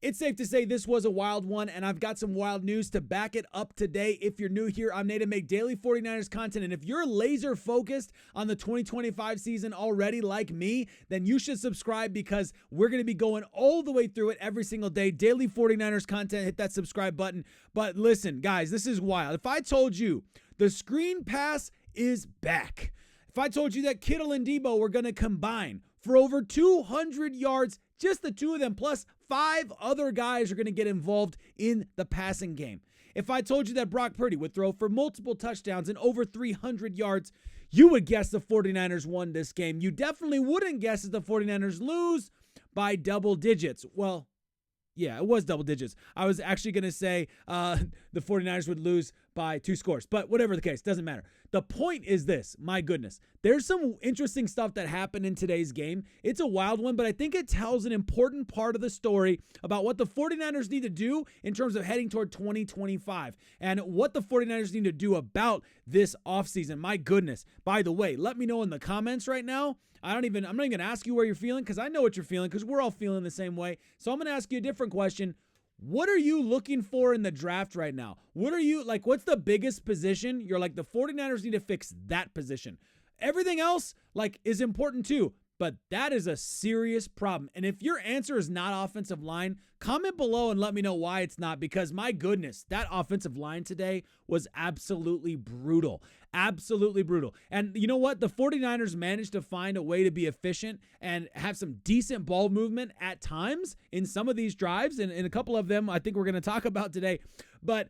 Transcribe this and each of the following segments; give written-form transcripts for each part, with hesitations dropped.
it's safe to say this was a wild one, and I've got some wild news to back it up today. If you're new here, I'm Nate and make daily 49ers content, and if you're laser focused on the 2025 season already like me, then you should subscribe because we're going to be going all the way through it every single day. Daily 49ers content, hit that subscribe button. But listen, guys, this is wild. If I told you the screen pass is back, if I told you that Kittle and Deebo were going to combine for over 200 yards, just the two of them, plus 5 other guys are going to get involved in the passing game. If I told you that Brock Purdy would throw for multiple touchdowns and over 300 yards, you would guess the 49ers won this game. You definitely wouldn't guess that the 49ers lose by double digits. Well, yeah, it was double digits. I was actually going to say the 49ers would lose by 2 scores. But whatever the case, doesn't matter. The point is this. My goodness. There's some interesting stuff that happened in today's game. It's a wild one, but I think it tells an important part of the story about what the 49ers need to do in terms of heading toward 2025 and what the 49ers need to do about this offseason. My goodness. By the way, let me know in the comments right now. I'm not even going to ask you where you're feeling because I know what you're feeling because we're all feeling the same way. So I'm going to ask you a different question. What are you looking for in the draft right now? What's the biggest position? You're like, the 49ers need to fix that position. Everything else, is important too. But that is a serious problem. And if your answer is not offensive line, comment below and let me know why it's not, because my goodness, that offensive line today was absolutely brutal. Absolutely brutal. And you know what? The 49ers managed to find a way to be efficient and have some decent ball movement at times in some of these drives. And in a couple of them, I think we're going to talk about today. But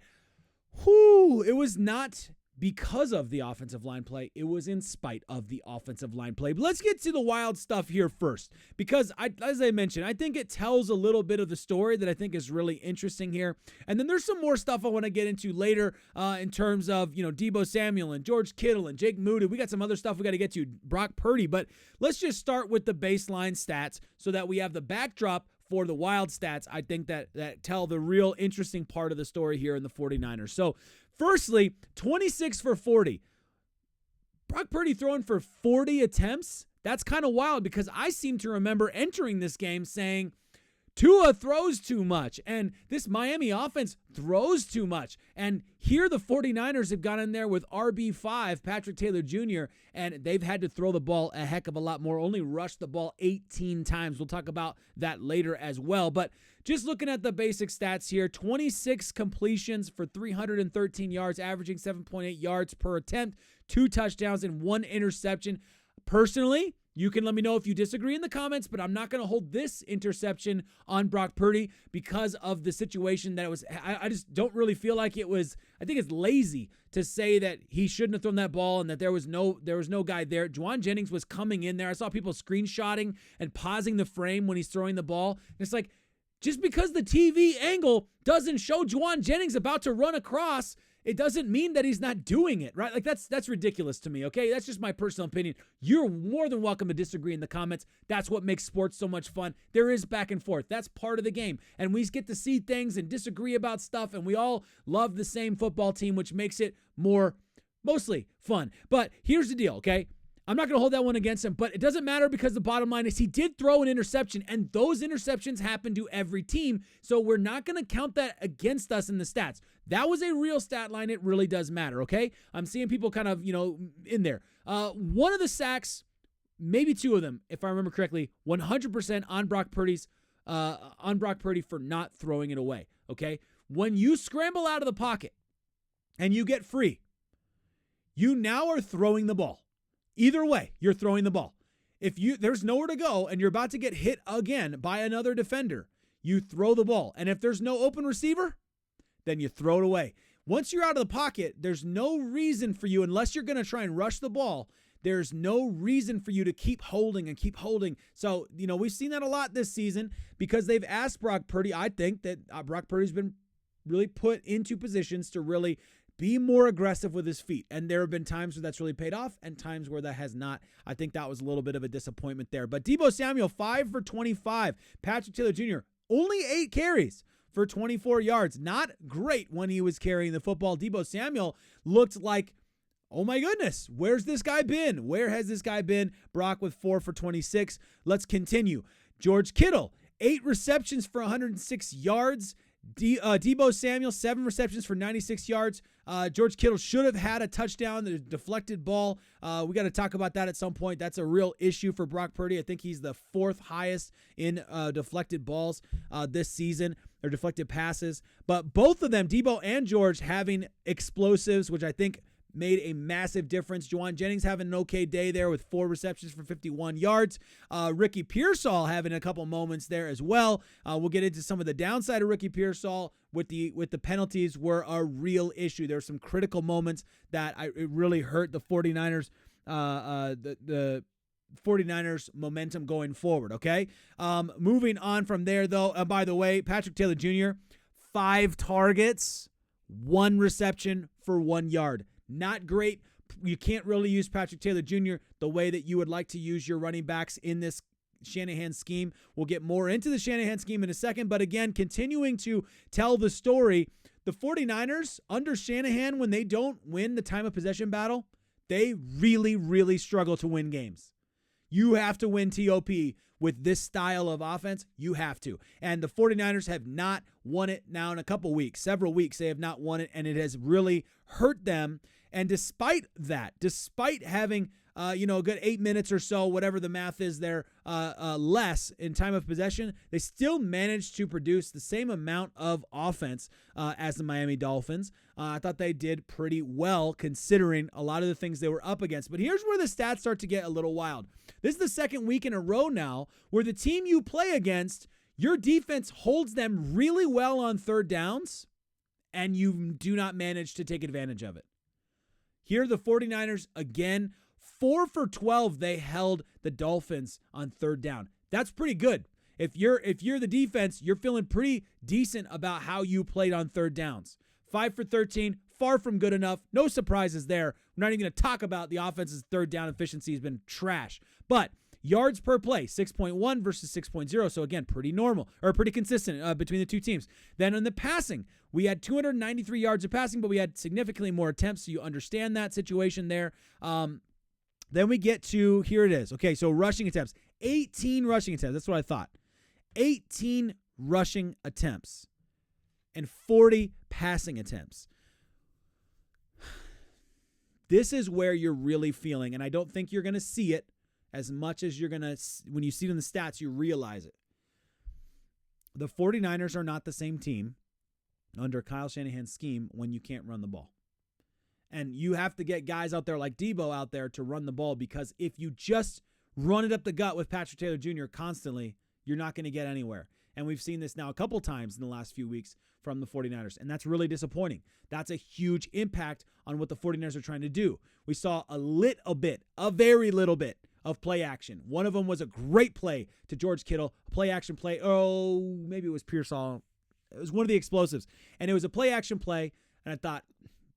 it was not because of the offensive line play. It was in spite of the offensive line play. But let's get to the wild stuff here first, because as I mentioned, I think it tells a little bit of the story that I think is really interesting here. And then there's some more stuff I want to get into later in terms of, Deebo Samuel and George Kittle and Jake Moody. We got some other stuff we got to get to, Brock Purdy. But let's just start with the baseline stats so that we have the backdrop for the wild stats, I think that tell the real interesting part of the story here in the 49ers. So firstly, 26 for 40. Brock Purdy throwing for 40 attempts? That's kind of wild because I seem to remember entering this game saying, Tua throws too much, and this Miami offense throws too much. And here the 49ers have got in there with RB5, Patrick Taylor Jr., and they've had to throw the ball a heck of a lot more, only rushed the ball 18 times. We'll talk about that later as well. But just looking at the basic stats here, 26 completions for 313 yards, averaging 7.8 yards per attempt, 2 touchdowns, and 1 interception. Personally, you can let me know if you disagree in the comments, but I'm not going to hold this interception on Brock Purdy because of the situation that it was. I just don't really feel like it was. I think it's lazy to say that he shouldn't have thrown that ball and that there was no guy there. Juwan Jennings was coming in there. I saw people screenshotting and pausing the frame when he's throwing the ball. And it's like, just because the TV angle doesn't show Juwan Jennings about to run across, it doesn't mean that he's not doing it, right? That's ridiculous to me, okay? That's just my personal opinion. You're more than welcome to disagree in the comments. That's what makes sports so much fun. There is back and forth. That's part of the game. And we get to see things and disagree about stuff, and we all love the same football team, which makes it mostly fun. But here's the deal, okay? I'm not going to hold that one against him, but it doesn't matter because the bottom line is he did throw an interception, and those interceptions happen to every team, so we're not going to count that against us in the stats. That was a real stat line. It really does matter, okay? I'm seeing people kind of, in there. One of the sacks, maybe 2 of them, if I remember correctly, 100% on Brock Purdy for not throwing it away, okay? When you scramble out of the pocket and you get free, you now are throwing the ball. Either way, you're throwing the ball. If there's nowhere to go and you're about to get hit again by another defender, you throw the ball. And if there's no open receiver, then you throw it away. Once you're out of the pocket, there's no reason for you, unless you're going to try and rush the ball, there's no reason for you to keep holding and keep holding. So, we've seen that a lot this season because they've asked Brock Purdy. I think that Brock Purdy's been really put into positions to really be more aggressive with his feet. And there have been times where that's really paid off and times where that has not. I think that was a little bit of a disappointment there. But Deebo Samuel, 5 for 25. Patrick Taylor Jr., only 8 carries for 24 yards. Not great when he was carrying the football. Deebo Samuel looked like, oh my goodness, where's this guy been? Where has this guy been? Brock with 4 for 26. Let's continue. George Kittle, 8 receptions for 106 yards. Deebo Samuel, 7 receptions for 96 yards. George Kittle should have had a touchdown, the deflected ball. We got to talk about that at some point. That's a real issue for Brock Purdy. I think he's the 4th highest in deflected balls this season, or deflected passes. But both of them, Deebo and George, having explosives, which I think made a massive difference. Juwan Jennings having an okay day there with 4 receptions for 51 yards. Ricky Pearsall having a couple moments there as well. We'll get into some of the downside of Ricky Pearsall with the penalties were a real issue. There were some critical moments that it really hurt the 49ers, the 49ers momentum going forward, okay? Moving on from there, though, by the way, Patrick Taylor Jr., 5 targets, 1 reception for 1 yard. Not great. You can't really use Patrick Taylor Jr. the way that you would like to use your running backs in this Shanahan scheme. We'll get more into the Shanahan scheme in a second, but again, continuing to tell the story, the 49ers under Shanahan, when they don't win the time of possession battle, they really, really struggle to win games. You have to win TOP with this style of offense. You have to. And the 49ers have not won it now in a couple weeks, several weeks. They have not won it, and it has really hurt them. And despite that, despite having a good 8 minutes or so, whatever the math is there, less in time of possession, they still managed to produce the same amount of offense as the Miami Dolphins. I thought they did pretty well considering a lot of the things they were up against. But here's where the stats start to get a little wild. This is the second week in a row now where the team you play against, your defense holds them really well on third downs, and you do not manage to take advantage of it. Here, the 49ers, again, 4 for 12, they held the Dolphins on third down. That's pretty good. If you're the defense, you're feeling pretty decent about how you played on third downs. 5 for 13, far from good enough. No surprises there. We're not even going to talk about the offense's third down efficiency has been trash. But yards per play, 6.1 versus 6.0. So again, pretty normal or pretty consistent between the two teams. Then in the passing, we had 293 yards of passing, but we had significantly more attempts. So you understand that situation there. Then we get to, here it is. Okay, so rushing attempts. 18 rushing attempts. That's what I thought. 18 rushing attempts and 40 passing attempts. This is where you're really feeling, and I don't think you're going to see it as much as you're going to, when you see it in the stats, you realize it. The 49ers are not the same team under Kyle Shanahan's scheme when you can't run the ball. And you have to get guys out there like Deebo out there to run the ball, because if you just run it up the gut with Patrick Taylor Jr. constantly, you're not going to get anywhere. And we've seen this now a couple times in the last few weeks from the 49ers, and that's really disappointing. That's a huge impact on what the 49ers are trying to do. We saw a very little bit of play action. One of them was a great play to George Kittle, a play action play. Oh, maybe it was Pearsall. It was one of the explosives, and it was a play action play. And I thought,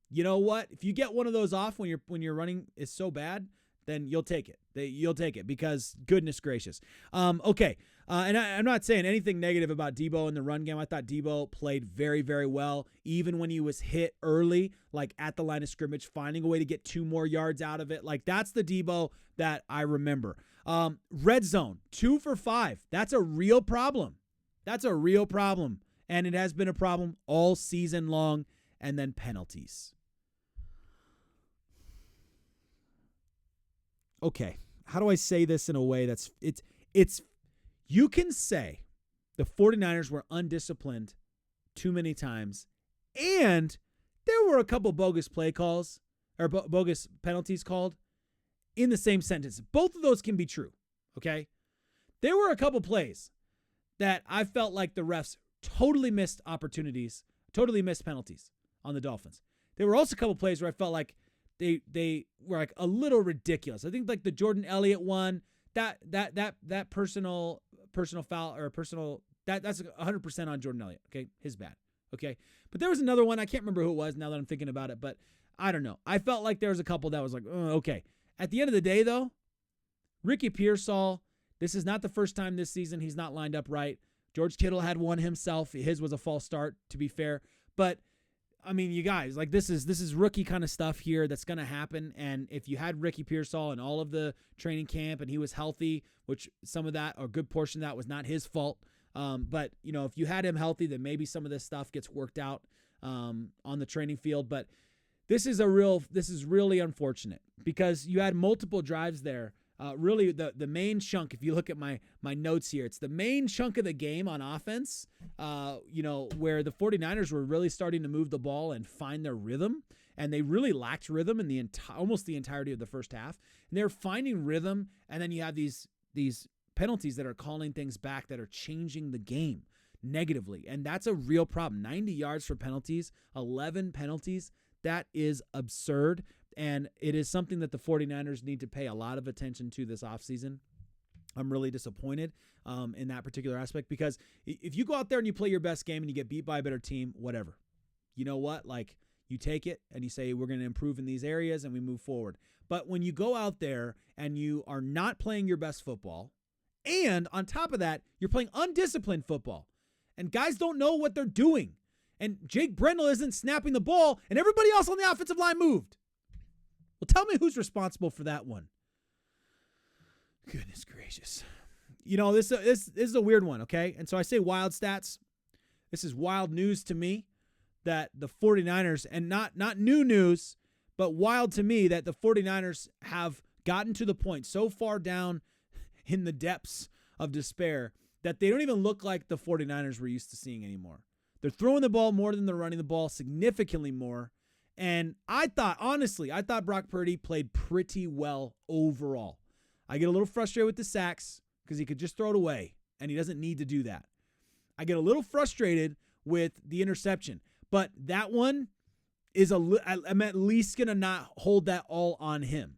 you know what? If you get one of those off when your running is so bad, then you'll take it. You'll take it, because goodness gracious. Okay. And I'm not saying anything negative about Deebo in the run game. I thought Deebo played very, very well, even when he was hit early, like at the line of scrimmage, finding a way to get 2 more yards out of it. Like, that's the Deebo that I remember. Red zone, 2 for 5. That's a real problem. That's a real problem. And it has been a problem all season long. And then penalties. Okay, how do I say this in a way that's it's you can say the 49ers were undisciplined too many times, and there were a couple bogus play calls or bogus penalties called in the same sentence. Both of those can be true, okay? There were a couple plays that I felt like the refs totally missed opportunities, totally missed penalties on the Dolphins. There were also a couple plays where I felt like they were like a little ridiculous. I think like the Jordan Elliott one, that personal foul or that's 100% on Jordan Elliott. Okay, his bad. Okay, but there was another one, I can't remember who it was now that I'm thinking about it, but I don't know. I felt like there was a couple that was like, okay. At the end of the day, though, Ricky Pearsall, this is not the first time this season he's not lined up right. George Kittle had one himself. His was a false start, to be fair, but I mean, you guys, like this is rookie kind of stuff here that's going to happen. And if you had Ricky Pearsall in all of the training camp and he was healthy, which some of that or a good portion of that was not his fault, But, if you had him healthy, then maybe some of this stuff gets worked out on the training field. But this is really unfortunate because you had multiple drives there. Really, the main chunk, if you look at my notes here, it's the main chunk of the game on offense, where the 49ers were really starting to move the ball and find their rhythm. And they really lacked rhythm in almost the entirety of the first half. And they're finding rhythm, and then you have these penalties that are calling things back that are changing the game negatively. And that's a real problem. 90 yards for penalties, 11 penalties. That is absurd. And it is something that the 49ers need to pay a lot of attention to this offseason. I'm really disappointed in that particular aspect because if you go out there and you play your best game and you get beat by a better team, whatever. You know what? You take it and you say, we're going to improve in these areas and we move forward. But when you go out there and you are not playing your best football, and on top of that, you're playing undisciplined football, and guys don't know what they're doing, and Jake Brendel isn't snapping the ball, and everybody else on the offensive line moved. Well, tell me who's responsible for that one. Goodness gracious. This is a weird one, okay? And so I say wild stats. This is wild news to me that the 49ers, and not new news, but wild to me that the 49ers have gotten to the point so far down in the depths of despair that they don't even look like the 49ers we're used to seeing anymore. They're throwing the ball more than they're running the ball, significantly more. And I thought Brock Purdy played pretty well overall. I get a little frustrated with the sacks because he could just throw it away, and he doesn't need to do that. I get a little frustrated with the interception, but that one is I'm at least going to not hold that all on him,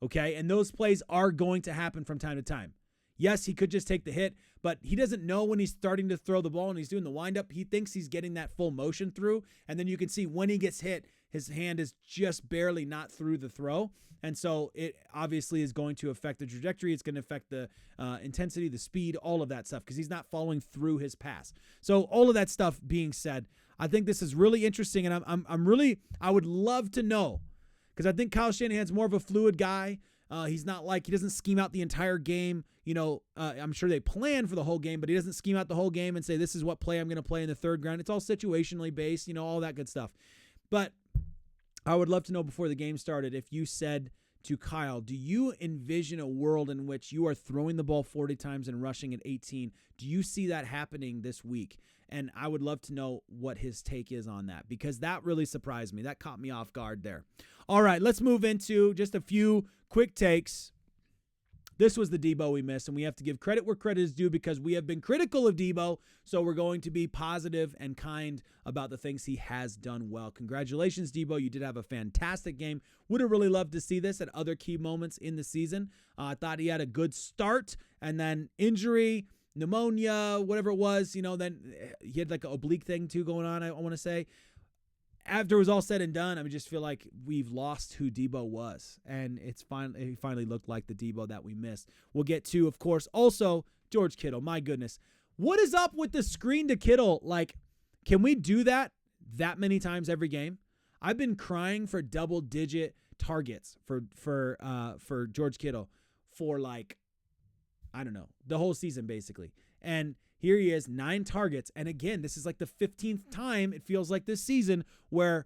okay? And those plays are going to happen from time to time. Yes, he could just take the hit, but he doesn't know when he's starting to throw the ball and he's doing the windup. He thinks he's getting that full motion through, and then you can see when he gets hit, his hand is just barely not through the throw. And so it obviously is going to affect the trajectory. It's going to affect the intensity, the speed, all of that stuff because he's not following through his pass. So all of that stuff being said, I think this is really interesting, and I would love to know because I think Kyle Shanahan's more of a fluid guy. He's not he doesn't scheme out the entire game. I'm sure they plan for the whole game, but he doesn't scheme out the whole game and say, this is what play I'm going to play in the third round. It's all situationally based, all that good stuff. But I would love to know before the game started if you said to Kyle, do you envision a world in which you are throwing the ball 40 times and rushing at 18? Do you see that happening this week? And I would love to know what his take is on that because that really surprised me. That caught me off guard there. All right, let's move into just a few quick takes. This was the Deebo we missed, and we have to give credit where credit is due because we have been critical of Deebo, so we're going to be positive and kind about the things he has done well. Congratulations, Deebo. You did have a fantastic game. Would have really loved to see this at other key moments in the season. I thought he had a good start, and then injury, pneumonia, whatever it was, then he had like an oblique thing too going on, I want to say. After it was all said and done, I just feel like we've lost who Deebo was, and he finally looked like the Deebo that we missed. We'll get to, of course, also George Kittle. My goodness, what is up with the screen to Kittle? Can we do that many times every game? I've been crying for double-digit targets for George Kittle for I don't know, the whole season basically, and here he is, 9 targets. And again, this is like the 15th time it feels like this season where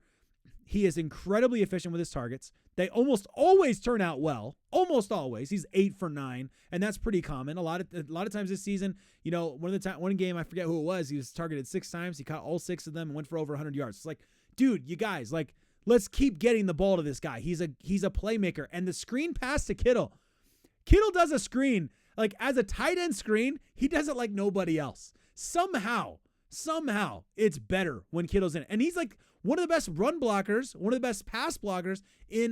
he is incredibly efficient with his targets. They almost always turn out well. Almost always. He's 8 for 9, and that's pretty common. A lot of times this season, one game, I forget who it was, he was targeted 6 times. He caught all 6 of them and went for over 100 yards. It's dude, you guys, let's keep getting the ball to this guy. He's a playmaker. And the screen pass to Kittle does a screen. As a tight end screen, he does it like nobody else. Somehow, it's better when Kittle's in it. And he's one of the best run blockers, one of the best pass blockers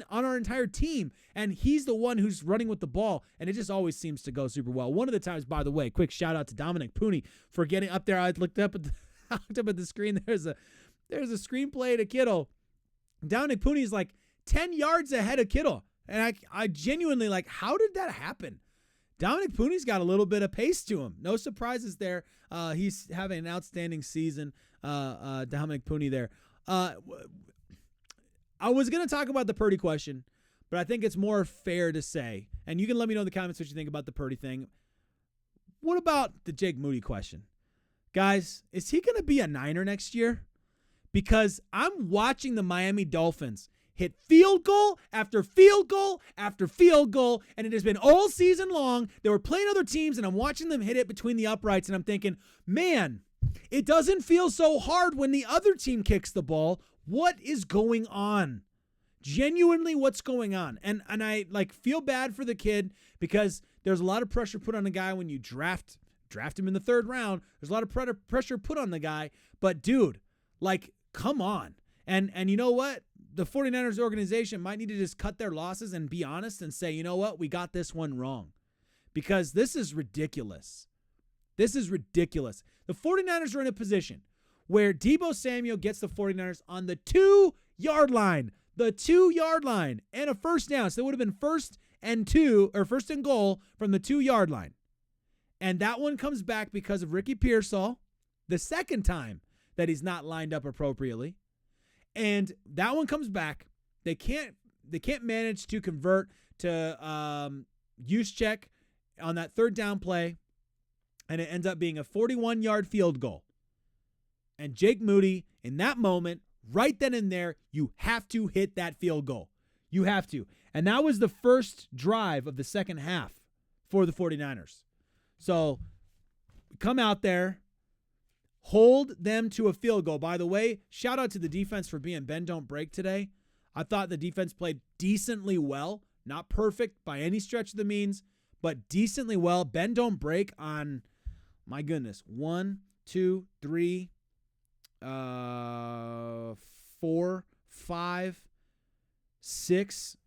on our entire team. And he's the one who's running with the ball. And it just always seems to go super well. One of the times, by the way, quick shout out to Dominic Purdy for getting up there. I looked up at the screen. There's a screenplay to Kittle. Dominic Purdy's 10 yards ahead of Kittle. And I genuinely how did that happen? Dominic Purdy's got a little bit of pace to him. No surprises there. He's having an outstanding season, Dominic Purdy there. I was going to talk about the Purdy question, but I think it's more fair to say, and you can let me know in the comments what you think about the Purdy thing. What about the Jake Moody question? Guys, is he going to be a Niner next year? Because I'm watching the Miami Dolphins hit field goal after field goal after field goal, and it has been all season long. They were playing other teams, and I'm watching them hit it between the uprights, and I'm thinking, man, it doesn't feel so hard when the other team kicks the ball. What is going on? Genuinely, what's going on? And I feel bad for the kid because there's a lot of pressure put on the guy when you draft him in the 3rd round. There's a lot of pressure put on the guy, but dude, come on. And you know what? The 49ers organization might need to just cut their losses and be honest and say, you know what? We got this one wrong. Because this is ridiculous. This is ridiculous. The 49ers are in a position where Deebo Samuel gets the 49ers on the 2-yard line. The 2-yard line. And a first down. So it would have been 1st and goal from the 2-yard line. And that one comes back because of Ricky Pearsall. The second time that he's not lined up appropriately. And that one comes back. They can't manage to convert to use check on that 3rd down play. And it ends up being a 41-yard field goal. And Jake Moody, in that moment, right then and there, you have to hit that field goal. You have to. And that was the first drive of the second half for the 49ers. So come out there. Hold them to a field goal. By the way, shout out to the defense for being bend, don't break today. I thought the defense played decently well. Not perfect by any stretch of the means, but decently well. Bend, don't break on, my goodness, 1, 2, 3, 4, 5, 6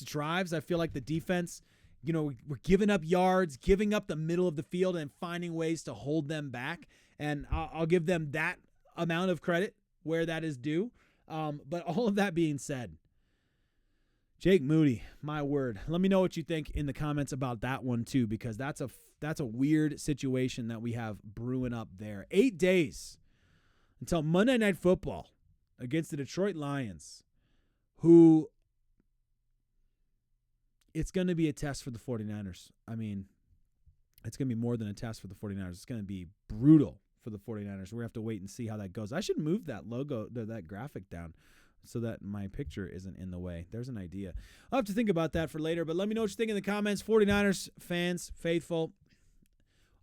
drives. I feel like the defense, we're giving up yards, giving up the middle of the field and finding ways to hold them back. And I'll give them that amount of credit where that is due. But all of that being said, Jake Moody, my word. Let me know what you think in the comments about that one too, because that's a weird situation that we have brewing up there. 8 days until Monday Night Football against the Detroit Lions, who it's going to be a test for the 49ers. I mean, it's going to be more than a test for the 49ers. It's going to be brutal for the 49ers. We're going to have to wait and see how that goes. I should move that logo, that graphic down so that my picture isn't in the way. There's an idea. I'll have to think about that for later, but let me know what you think in the comments. 49ers fans, faithful,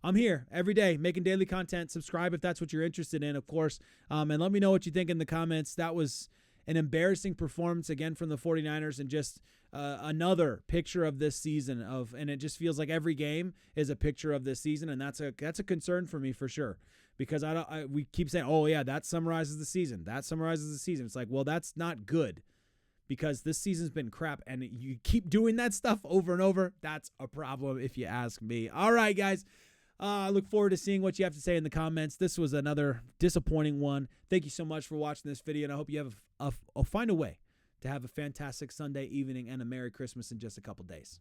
I'm here every day making daily content. Subscribe if that's what you're interested in, of course. And let me know what you think in the comments. That was an embarrassing performance again from the 49ers and just another picture of this season and it just feels like every game is a picture of this season, and that's a concern for me for sure, because we keep saying, oh yeah, that summarizes the season. That summarizes the season. It's like, well, that's not good, because this season's been crap and you keep doing that stuff over and over. That's a problem if you ask me. All right, guys. I look forward to seeing what you have to say in the comments. This was another disappointing one. Thank you so much for watching this video, and I hope you have find a way to have a fantastic Sunday evening and a Merry Christmas in just a couple days.